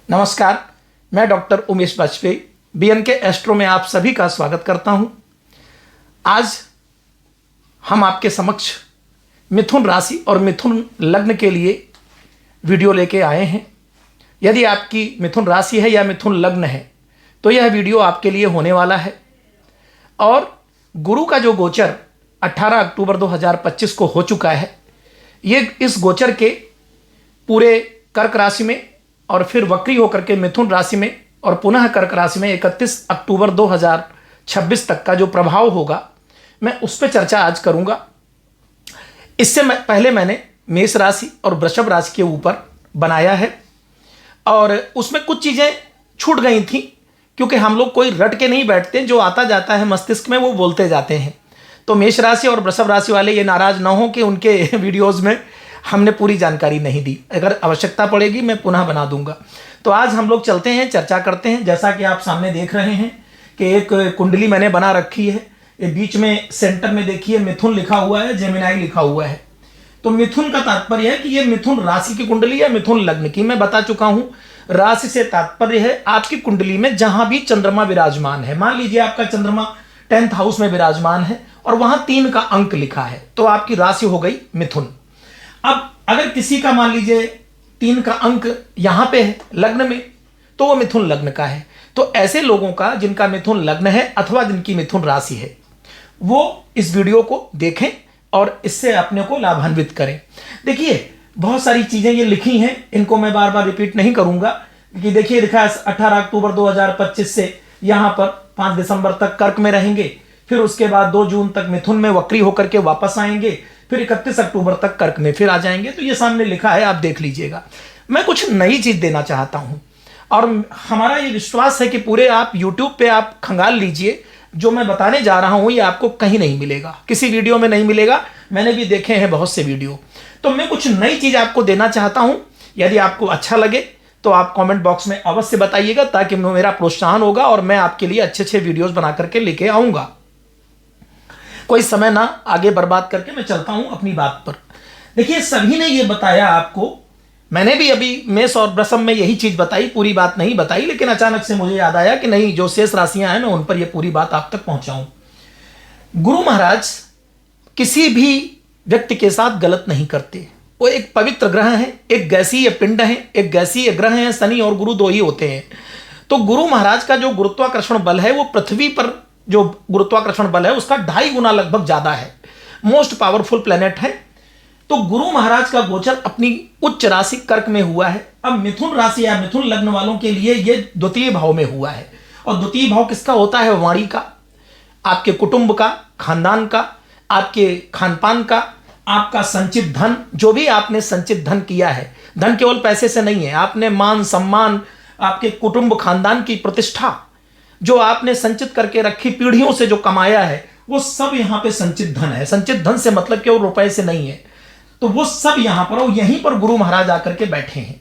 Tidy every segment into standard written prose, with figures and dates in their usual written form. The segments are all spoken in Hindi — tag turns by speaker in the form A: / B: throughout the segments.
A: नमस्कार, मैं doctor Umesh Vajpayee BNK astro में आप सभी का स्वागत करता हूं। आज हम आपके समक्ष मिथुन राशि और मिथुन लग्न के लिए वीडियो लेके आए हैं। यदि आपकी मिथुन राशि है या मिथुन लग्न है तो यह वीडियो आपके लिए होने वाला है। और गुरु का जो गोचर 18 अक्टूबर 2025 को हो चुका है, ये इस गोचर के पूरे कर्क राशि में और फिर वक्री होकर के मिथुन राशि में और पुनः कर्क राशि में 31 अक्टूबर 2026 तक का जो प्रभाव होगा, मैं उस पर चर्चा आज करूंगा। इससे पहले मैंने मेष राशि और वृषभ राशि के ऊपर बनाया है और उसमें कुछ चीज़ें छूट गई थी, क्योंकि हम लोग कोई रट के नहीं बैठते, जो आता जाता है मस्तिष्क में वो बोलते जाते हैं। तो मेष राशि और वृषभ राशि वाले ये नाराज ना हो कि उनके वीडियोज़ में हमने पूरी जानकारी नहीं दी। अगर आवश्यकता पड़ेगी मैं पुनः बना दूंगा। तो आज हम लोग चलते हैं, चर्चा करते हैं। जैसा कि आप सामने देख रहे हैं कि एक कुंडली मैंने बना रखी है। ये बीच में सेंटर में देखिए मिथुन लिखा हुआ है, जेमिनाई लिखा हुआ है। तो मिथुन का तात्पर्य है कि ये मिथुन राशि की कुंडली या मिथुन लग्न की। मैं बता चुका हूं, राशि से तात्पर्य है आपकी कुंडली में जहां भी चंद्रमा विराजमान है। मान लीजिए आपका चंद्रमा 10th हाउस में विराजमान है और वहां 3 का अंक लिखा है, तो आपकी राशि हो गई मिथुन। अब अगर किसी का मान लीजिए 3 का अंक यहां पे है लग्न में, तो वो मिथुन लग्न का है। तो ऐसे लोगों का जिनका मिथुन लग्न है अथवा जिनकी मिथुन राशि है, वो इस वीडियो को देखें और इससे अपने को लाभान्वित करें। देखिए बहुत सारी चीजें ये लिखी हैं, इनको मैं बार बार रिपीट नहीं करूंगा, क्योंकि देखिए लिखा है 18 अक्टूबर 2025 से यहां पर 5 दिसंबर तक कर्क में रहेंगे, फिर उसके बाद 2 जून तक मिथुन में वक्री होकर के वापस आएंगे, फिर 31 अक्टूबर तक कर्क में फिर आ जाएंगे। तो ये सामने लिखा है, आप देख लीजिएगा। मैं कुछ नई चीज देना चाहता हूं और हमारा ये विश्वास है कि पूरे आप YouTube पे आप खंगाल लीजिए, जो मैं बताने जा रहा हूं ये आपको कहीं नहीं मिलेगा, किसी वीडियो में नहीं मिलेगा। मैंने भी देखे हैं बहुत से वीडियो। तो मैं कुछ नई चीज आपको देना चाहता हूं। यदि आपको अच्छा लगे तो आप कमेंट बॉक्स में अवश्य बताइएगा, ताकि मेरा प्रोत्साहन होगा और मैं आपके लिए अच्छे अच्छे वीडियोस बना करके लेके आऊंगा। कोई समय ना आगे बर्बाद करके मैं चलता हूं अपनी बात पर। देखिए सभी ने ये बताया आपको, मैंने भी अभी मेष और वृषभ में यही चीज बताई, पूरी बात नहीं बताई, लेकिन अचानक से मुझे याद आया कि नहीं, जो शेष राशियां हैं मैं उन पर यह पूरी बात आप तक पहुंचाऊं। गुरु महाराज किसी भी व्यक्ति के साथ गलत नहीं करते। वो एक पवित्र ग्रह है, एक गैसीय पिंड है, एक गैसीय ग्रह है। शनि और गुरु 2 ही होते हैं। तो गुरु महाराज का जो गुरुत्वाकर्षण बल है, वो पृथ्वी पर जो गुरुत्वाकर्षण बल है उसका 2.5 गुना लगभग ज्यादा है। मोस्ट पावरफुल प्लेनेट है। तो गुरु महाराज का गोचर अपनी उच्च राशि कर्क में हुआ है। अब मिथुन राशि या मिथुन लग्न वालों के लिए ये द्वितीय भाव में हुआ है। और द्वितीय भाव किसका होता है? वाणी का, आपके कुटुंब का, खानदान का, आपके खानपान का, आपका संचित धन, जो भी आपने संचित धन किया है। धन केवल पैसे से नहीं है, आपने मान सम्मान, आपके कुटुंब खानदान की प्रतिष्ठा जो आपने संचित करके रखी, पीढ़ियों से जो कमाया है, वो सब यहां पे संचित धन है। संचित धन से मतलब केवल रुपए से नहीं है। तो वो सब यहां पर, और यहीं पर गुरु महाराज आकर के बैठे हैं।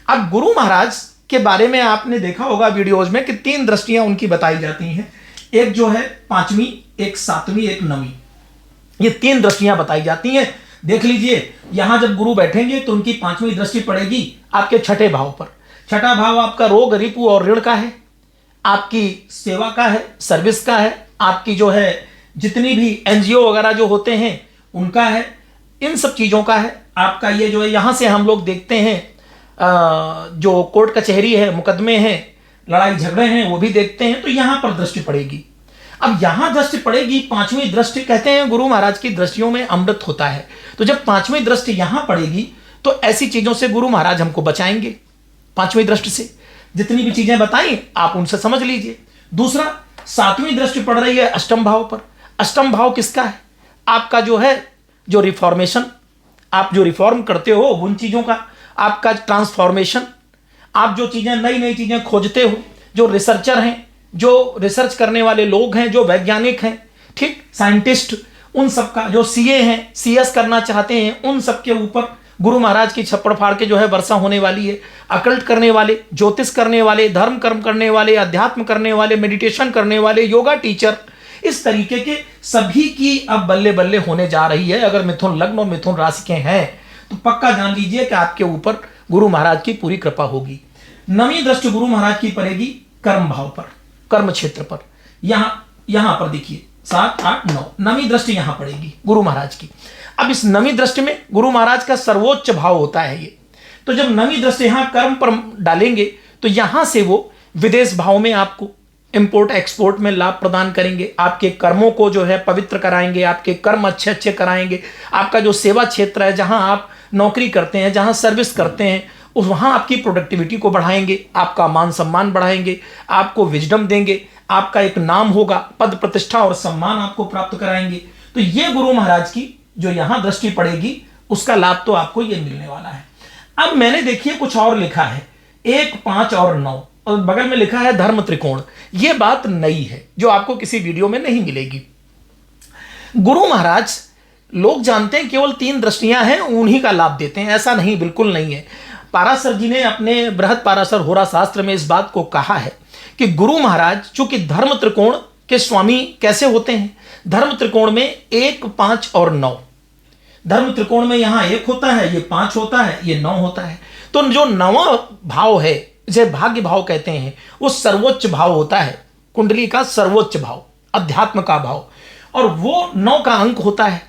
A: अब गुरु महाराज के बारे में आपने देखा होगा वीडियोज में कि 3 दृष्टियां उनकी बताई जाती हैं। एक जो है 5वीं, एक 7वीं, एक 9वीं, ये 3 दृष्टियां बताई जाती हैं। देख लीजिए, यहां जब गुरु बैठेंगे तो उनकी 5वीं दृष्टि पड़ेगी आपके 6ठे भाव पर। 6ठा भाव आपका रोग, रिपु और ऋण का है, आपकी सेवा का है, सर्विस का है, आपकी जो है जितनी भी एनजीओ वगैरह जो होते हैं उनका है, इन सब चीज़ों का है। आपका ये जो है, यहाँ से हम लोग देखते हैं जो कोर्ट कचहरी है, मुकदमे हैं, लड़ाई झगड़े हैं, वो भी देखते हैं। तो यहाँ पर दृष्टि पड़ेगी। अब यहाँ दृष्टि पड़ेगी 5वीं दृष्टि। कहते हैं गुरु महाराज की दृष्टियों में अमृत होता है। तो जब 5वीं दृष्टि यहाँ पड़ेगी तो ऐसी चीज़ों से गुरु महाराज हमको बचाएंगे। 5वीं दृष्टि से जितनी भी चीजें बताई आप उनसे समझ लीजिए। दूसरा, 7वीं दृष्टि पड़ रही है अष्टम भाव पर। अष्टम भाव किसका है? आपका जो है, जो रिफॉर्मेशन, आप जो रिफॉर्म करते हो उन चीजों का, आपका ट्रांसफॉर्मेशन, आप जो चीजें नई नई चीजें खोजते हो, जो रिसर्चर हैं, जो रिसर्च करने वाले लोग हैं, जो वैज्ञानिक हैं, ठीक, साइंटिस्ट, उन सब का, जो सीए हैं, सीएस करना चाहते हैं, उन सब के ऊपर गुरु महाराज की छप्पड़ फाड़ के जो है वर्षा होने वाली है। अकल्ट करने वाले, ज्योतिष करने वाले, धर्म कर्म करने वाले, अध्यात्म करने वाले, मेडिटेशन करने वाले, योगा टीचर, इस तरीके के सभी की अब बल्ले बल्ले होने जा रही है। अगर मिथुन लग्न और मिथुन राशि के हैं तो पक्का जान लीजिए कि आपके ऊपर गुरु महाराज की पूरी कृपा होगी। नवीं दृष्टि गुरु महाराज की पड़ेगी कर्म भाव पर, कर्म क्षेत्र पर। यहां पर देखिए 7, 8, 9 नवीं दृष्टि यहां पड़ेगी गुरु महाराज की। अब इस नवीं दृष्टि में गुरु महाराज का सर्वोच्च भाव होता है ये। तो जब नवीं दृष्टि यहां कर्म पर डालेंगे तो यहां से वो विदेश भाव में आपको इंपोर्ट एक्सपोर्ट में लाभ प्रदान करेंगे, आपके कर्मों को जो है पवित्र कराएंगे, आपके कर्म अच्छे अच्छे कराएंगे। आपका जो सेवा क्षेत्र है, जहां आप नौकरी करते हैं, जहां सर्विस करते हैं, उस वहां आपकी प्रोडक्टिविटी को बढ़ाएंगे, आपका मान सम्मान बढ़ाएंगे, आपको विजडम देंगे, आपका एक नाम होगा, पद प्रतिष्ठा और सम्मान आपको प्राप्त कराएंगे। तो ये गुरु महाराज की जो यहां दृष्टि पड़ेगी उसका लाभ तो आपको ये मिलने वाला है। अब मैंने देखिए कुछ और लिखा है 1, 5 और 9 और बगल में लिखा है धर्म त्रिकोण। यह बात नई है जो आपको किसी वीडियो में नहीं मिलेगी। गुरु महाराज लोग जानते हैं केवल 3 दृष्टियां हैं, उन्हीं का लाभ देते हैं, ऐसा नहीं, बिल्कुल नहीं है। पाराशर जी ने अपने बृहद पाराशर होरा शास्त्र में इस बात को कहा है कि गुरु महाराज चूंकि धर्म त्रिकोण के स्वामी कैसे होते हैं, धर्म त्रिकोण में 1, 5 और 9, धर्म त्रिकोण में यहां 1 होता है, ये 5 होता है, ये 9 होता है। तो जो 9वां भाव है जिसे भाग्य भाव कहते हैं, वो सर्वोच्च भाव होता है, कुंडली का सर्वोच्च भाव, अध्यात्म का भाव, और वो 9 का अंक होता है,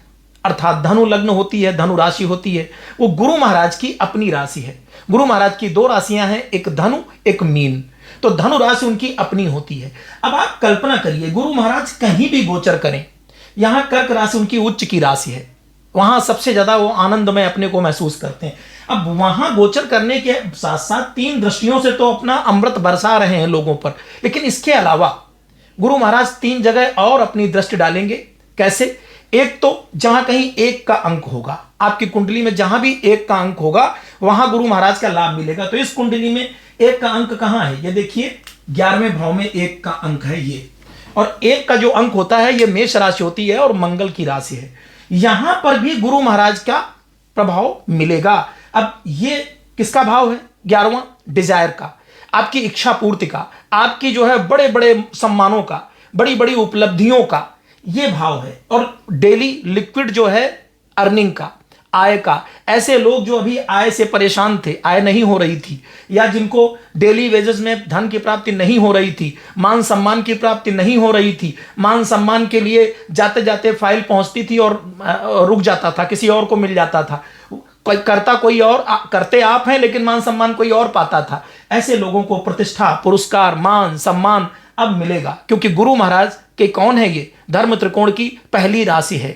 A: अर्थात धनु लग्न होती है, धनु राशि होती है। वो गुरु महाराज की अपनी राशि है। गुरु महाराज की 2 राशियां हैं, एक धनु एक मीन। तो धनु राशि उनकी अपनी होती है। अब आप कल्पना करिए गुरु महाराज कहीं भी गोचर करें, यहां कर्क राशि उनकी उच्च की राशि है, वहां सबसे ज्यादा वो आनंद में अपने को महसूस करते हैं। अब वहां गोचर करने के साथ साथ 3 दृष्टियों से तो अपना अमृत बरसा रहे हैं लोगों पर, लेकिन इसके अलावा गुरु महाराज 3 जगह और अपनी दृष्टि डालेंगे। कैसे? एक तो जहां कहीं 1 का अंक होगा, आपकी कुंडली में जहां भी 1 का अंक होगा वहां गुरु महाराज का लाभ मिलेगा। तो इस कुंडली में 1 का अंक कहां है? ये देखिए 11वें भाव में 1 का अंक है ये, और 1 का जो अंक होता है ये मेष राशि होती है और मंगल की राशि है। यहां पर भी गुरु महाराज का प्रभाव मिलेगा। अब ये किसका भाव है? 11वां, डिजायर का, आपकी इच्छा पूर्ति का, आपकी जो है बड़े बड़े सम्मानों का, बड़ी बड़ी उपलब्धियों का ये भाव है। और डेली लिक्विड जो है अर्निंग का, आय का। ऐसे लोग जो अभी आय से परेशान थे, आय नहीं हो रही थी, या जिनको डेली वेजेस में धन की प्राप्ति नहीं हो रही थी, मान सम्मान की प्राप्ति नहीं हो रही थी, मान सम्मान के लिए जाते जाते फाइल पहुंचती थी और रुक जाता था, किसी और को मिल जाता था, करता कोई और, करते आप हैं लेकिन मान सम्मान कोई और पाता था। ऐसे लोगों को प्रतिष्ठा, पुरस्कार, मान सम्मान अब मिलेगा, क्योंकि गुरु महाराज के कौन है? ये धर्म त्रिकोण की पहली राशि है।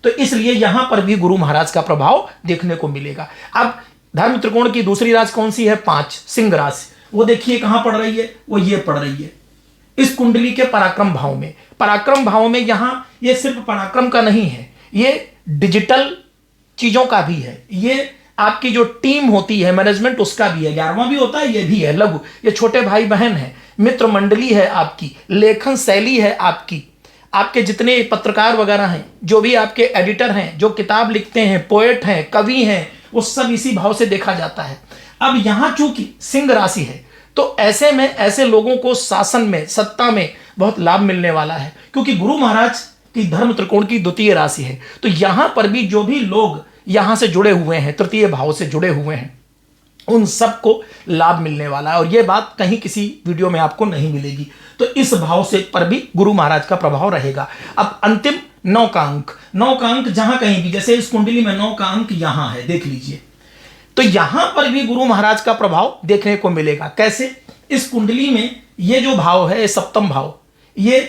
A: तो इसलिए यहां पर भी गुरु महाराज का प्रभाव देखने को मिलेगा। अब धर्म त्रिकोण की दूसरी राशि कौन सी है? 5, सिंह राशि। वो देखिए कहां पड़ रही है? वो ये पड़ रही है इस कुंडली के पराक्रम भाव में। पराक्रम भाव में यहां ये सिर्फ पराक्रम का नहीं है, ये डिजिटल चीजों का भी है, ये आपकी जो टीम होती है मैनेजमेंट उसका भी है। 11वां भी होता है, ये भी है लघु, ये छोटे भाई बहन है, मित्र मंडली है आपकी, लेखन शैली है आपकी, आपके जितने पत्रकार वगैरह हैं, जो भी आपके एडिटर हैं, जो किताब लिखते हैं, पोएट हैं, कवि हैं, वो सब इसी भाव से देखा जाता है। अब यहां चूंकि सिंह राशि है तो ऐसे में ऐसे लोगों को शासन में, सत्ता में बहुत लाभ मिलने वाला है, क्योंकि गुरु महाराज की धर्म त्रिकोण की द्वितीय राशि है। तो यहां पर भी जो भी लोग यहां से जुड़े हुए हैं, तृतीय भाव से जुड़े हुए हैं, उन सबको लाभ मिलने वाला है। और यह बात कहीं किसी वीडियो में आपको नहीं मिलेगी। तो इस भाव से पर भी गुरु महाराज का प्रभाव रहेगा। अब अंतिम 9 का अंक, 9 का अंक जहां कहीं भी, जैसे इस कुंडली में 9 का अंक यहां है, देख लीजिए, तो यहां पर भी गुरु महाराज का प्रभाव देखने को मिलेगा। कैसे? इस कुंडली में ये जो भाव है, सप्तम भाव, ये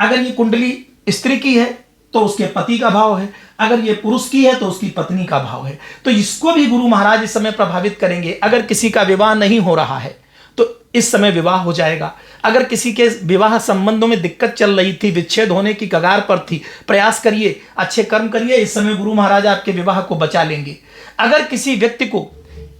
A: अगर ये कुंडली स्त्री की है तो उसके पति का भाव है, अगर ये पुरुष की है तो उसकी पत्नी का भाव है। तो इसको भी गुरु महाराज इस समय प्रभावित करेंगे। अगर किसी का विवाह नहीं हो रहा है तो इस समय विवाह हो जाएगा। अगर किसी के विवाह संबंधों में दिक्कत चल रही थी, विच्छेद होने की कगार पर थी, प्रयास करिए, अच्छे कर्म करिए, इस समय गुरु महाराज आपके विवाह को बचा लेंगे। अगर किसी व्यक्ति को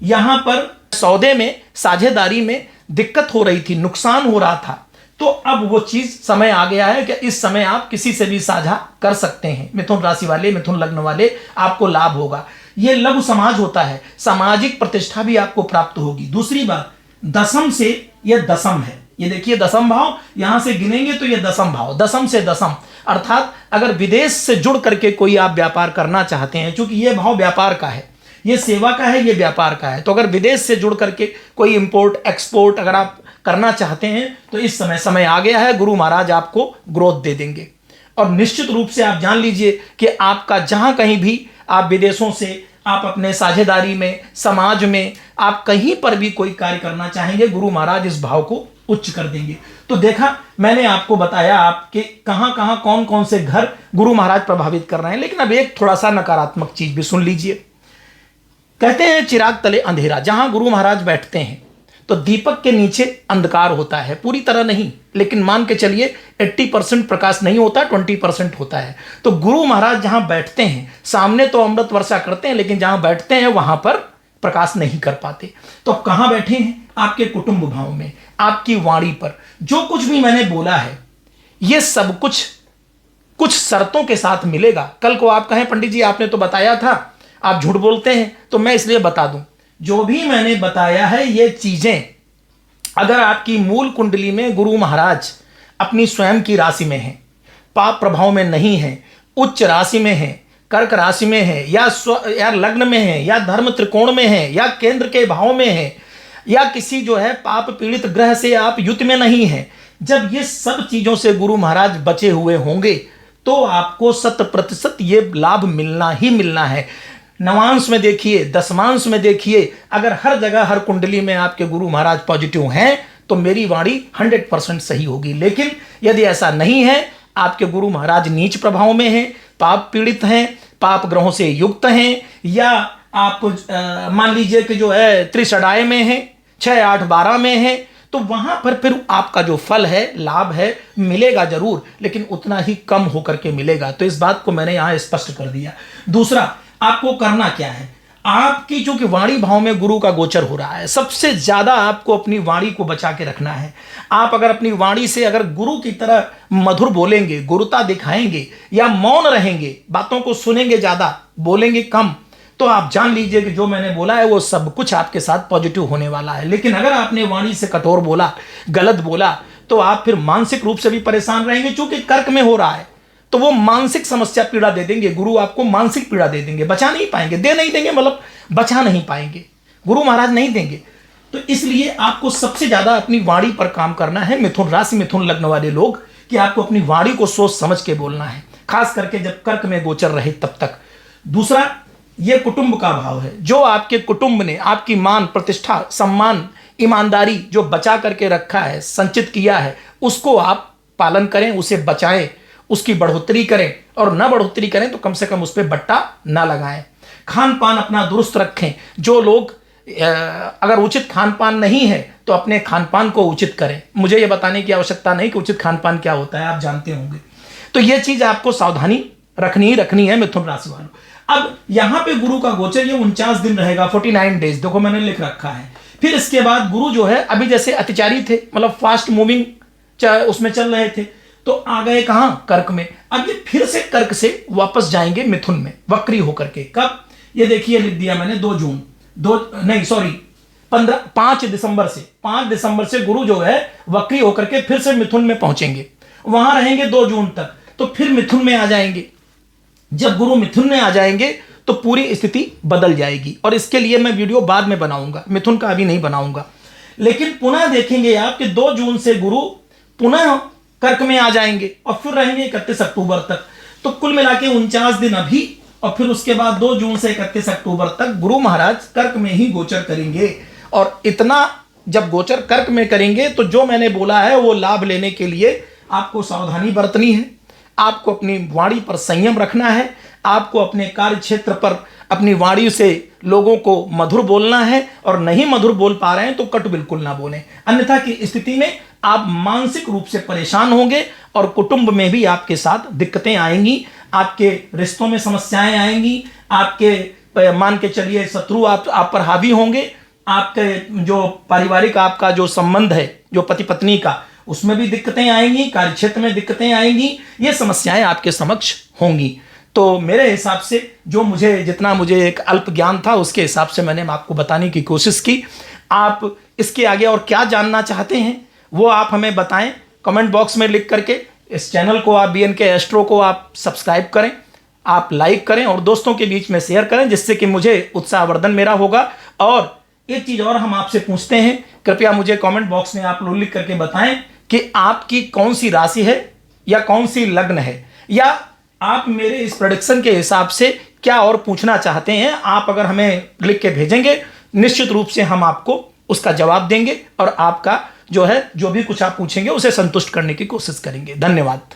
A: यहां पर सौदे में, साझेदारी में दिक्कत हो रही थी, नुकसान हो रहा था, तो अब वो चीज समय आ गया है कि इस समय आप किसी से भी साझा कर सकते हैं। मिथुन राशि वाले, मिथुन लग्न वाले, आपको लाभ होगा। ये लघु समाज होता है, सामाजिक प्रतिष्ठा भी आपको प्राप्त होगी। दूसरी बात, दसम से ये दसम है, ये देखिए दसम भाव, यहां से गिनेंगे तो ये दसम भाव, दसम से दसम, अर्थात अगर विदेश से जुड़ करके कोई आप व्यापार करना चाहते हैं, क्योंकि ये भाव व्यापार का है, ये सेवा का है, ये व्यापार का है। तो अगर विदेश से जुड़ करके कोई इंपोर्ट एक्सपोर्ट अगर आप करना चाहते हैं तो इस समय आ गया है, गुरु महाराज आपको ग्रोथ दे देंगे। और निश्चित रूप से आप जान लीजिए कि आपका जहां कहीं भी आप विदेशों से आप अपने साझेदारी में, समाज में, आप कहीं पर भी कोई कार्य करना चाहेंगे, गुरु महाराज इस भाव को उच्च कर देंगे। तो देखा, मैंने आपको बताया आपके कहां कहां कौन कौन से घर गुरु महाराज प्रभावित कर रहे हैं। लेकिन अब एक थोड़ा सा नकारात्मक चीज भी सुन लीजिए। कहते हैं चिराग तले अंधेरा, जहां गुरु महाराज बैठते हैं तो दीपक के नीचे अंधकार होता है, पूरी तरह नहीं, लेकिन मान के चलिए 80% प्रकाश नहीं होता, 20% होता है। तो गुरु महाराज जहां बैठते हैं, सामने तो अमृत वर्षा करते हैं, लेकिन जहां बैठते हैं वहां पर प्रकाश नहीं कर पाते। तो अब कहां बैठे हैं? आपके कुटुंब भाव में, आपकी वाणी पर। जो कुछ भी मैंने बोला है ये सब कुछ शर्तों के साथ मिलेगा। कल को आप कहें पंडित जी आपने तो बताया था, आप झूठ बोलते हैं, तो मैं इसलिए बता दूं, जो भी मैंने बताया है ये चीजें अगर आपकी मूल कुंडली में गुरु महाराज अपनी स्वयं की राशि में हैं, पाप प्रभाव में नहीं है, उच्च राशि में है, कर्क राशि में है, या लग्न में है, या धर्म त्रिकोण में है, या केंद्र के भाव में है, या किसी जो है पाप पीड़ित ग्रह से आप युत में नहीं है, जब ये सब चीजों से गुरु महाराज बचे हुए होंगे तो आपको 100% ये लाभ मिलना ही मिलना है। नवांश में देखिए, दशमांश में देखिए, अगर हर जगह हर कुंडली में आपके गुरु महाराज पॉजिटिव हैं तो मेरी वाणी 100% सही होगी। लेकिन यदि ऐसा नहीं है, आपके गुरु महाराज नीच प्रभाव में हैं, पाप पीड़ित हैं, पाप ग्रहों से युक्त हैं, या आप मान लीजिए कि जो है त्रिषडाय में है, 6, 8, 12 में है, तो वहां पर फिर आपका जो फल है, लाभ है, मिलेगा जरूर, लेकिन उतना ही कम होकर के मिलेगा। तो इस बात को मैंने यहां स्पष्ट कर दिया। दूसरा, आपको करना क्या है? आपकी जो कि वाणी भाव में गुरु का गोचर हो रहा है, सबसे ज्यादा आपको अपनी वाणी को बचा के रखना है। आप अगर अपनी वाणी से अगर गुरु की तरह मधुर बोलेंगे, गुरुता दिखाएंगे, या मौन रहेंगे, बातों को सुनेंगे ज्यादा, बोलेंगे कम, तो आप जान लीजिए कि जो मैंने बोला है वो सब कुछ आपके साथ पॉजिटिव होने वाला है। लेकिन अगर आपने वाणी से कठोर बोला, गलत बोला, तो आप फिर मानसिक रूप से भी परेशान रहेंगे। चूंकि कर्क में हो रहा है तो वो मानसिक समस्या पीड़ा दे देंगे, गुरु आपको मानसिक पीड़ा दे देंगे, बचा नहीं पाएंगे, दे नहीं देंगे, मतलब बचा नहीं पाएंगे, गुरु महाराज नहीं देंगे। तो इसलिए आपको सबसे ज्यादा अपनी वाणी पर काम करना है, मिथुन राशि मिथुन लग्न वाले लोग, कि आपको अपनी वाणी को सोच समझ के बोलना है, खास करके जब कर्क में गोचर रहे तब तक। दूसरा, ये कुटुंब का भाव है। जो आपके कुटुंब ने आपकी मान प्रतिष्ठा सम्मान ईमानदारी जो बचा करके रखा है, संचित किया है, उसको आप पालन करें, उसे बचाएं, उसकी बढ़ोतरी करें, और न बढ़ोतरी करें तो कम से कम उस पर बट्टा ना लगाएं। खान पान अपना दुरुस्त रखें। जो लोग अगर उचित खान पान नहीं है तो अपने खान पान को उचित करें। मुझे ये बताने की आवश्यकता नहीं कि उचित खान पान क्या होता है, आप जानते होंगे। तो ये चीज आपको सावधानी रखनी है मिथुन राशि वालों। अब यहां पे गुरु का गोचर ये 49 दिन रहेगा, 49 डेज, देखो मैंने लिख रखा है। फिर इसके बाद गुरु जो है अभी जैसे अतिचारी थे, मतलब फास्ट मूविंग उसमें चल रहे थे, तो आ गए कहां? कर्क में। अब ये फिर से कर्क से वापस जाएंगे मिथुन में, वक्री होकर के। कब? ये देखिए लिख दिया मैंने 5 दिसंबर से गुरु जो है वक्री होकर के फिर से मिथुन में पहुंचेंगे, वहां रहेंगे 2 जून तक, तो फिर मिथुन में आ जाएंगे। जब गुरु मिथुन में आ जाएंगे तो पूरी स्थिति बदल जाएगी, और इसके लिए मैं वीडियो बाद में बनाऊंगा, मिथुन का अभी नहीं बनाऊंगा। लेकिन पुनः देखेंगे आप कि 2 जून से गुरु पुनः कर्क में आ जाएंगे और फिर रहेंगे 31 अक्टूबर तक। तो कुल मिला के 49 दिन अभी, और फिर उसके बाद 2 जून से 31 अक्टूबर तक गुरु महाराज कर्क में ही गोचर करेंगे। और इतना जब गोचर कर्क में करेंगे तो जो मैंने बोला है वो लाभ लेने के लिए आपको सावधानी बरतनी है, आपको अपनी वाणी पर संयम रखना है, आपको अपने कार्य क्षेत्र पर अपनी वाणी से लोगों को मधुर बोलना है, और नहीं मधुर बोल पा रहे हैं तो कटु बिल्कुल ना बोलें, अन्यथा की स्थिति में आप मानसिक रूप से परेशान होंगे और कुटुंब में भी आपके साथ दिक्कतें आएंगी, आपके रिश्तों में समस्याएं आएंगी, आपके मान के चलिए शत्रु आप पर हावी होंगे, आपके जो पारिवारिक आपका जो संबंध है जो पति पत्नी का, उसमें भी दिक्कतें आएंगी, कार्यक्षेत्र में दिक्कतें आएंगी, ये समस्याएं आपके समक्ष होंगी। तो मेरे हिसाब से जितना मुझे एक अल्प ज्ञान था उसके हिसाब से मैंने आपको बताने की कोशिश की। आप इसके आगे और क्या जानना चाहते हैं वो आप हमें बताएं कमेंट बॉक्स में लिख करके। इस चैनल को आप BNK एस्ट्रो को आप सब्सक्राइब करें। आप लाइक करें और दोस्तों के बीच में शेयर करें, जिससे कि मुझे उत्साहवर्धन मेरा होगा। और एक चीज और हम आपसे पूछते हैं, कृपया मुझे कमेंट बॉक्स में आप लोग लिख करके बताएं कि आपकी कौन सी राशि है या कौन सी लग्न है, या आप मेरे इस प्रेडिक्शन के हिसाब से क्या और पूछना चाहते हैं। आप अगर हमें लिख के भेजेंगे, निश्चित रूप से हम आपको उसका जवाब देंगे और आपका जो है जो भी कुछ आप पूछेंगे उसे संतुष्ट करने की कोशिश करेंगे। धन्यवाद।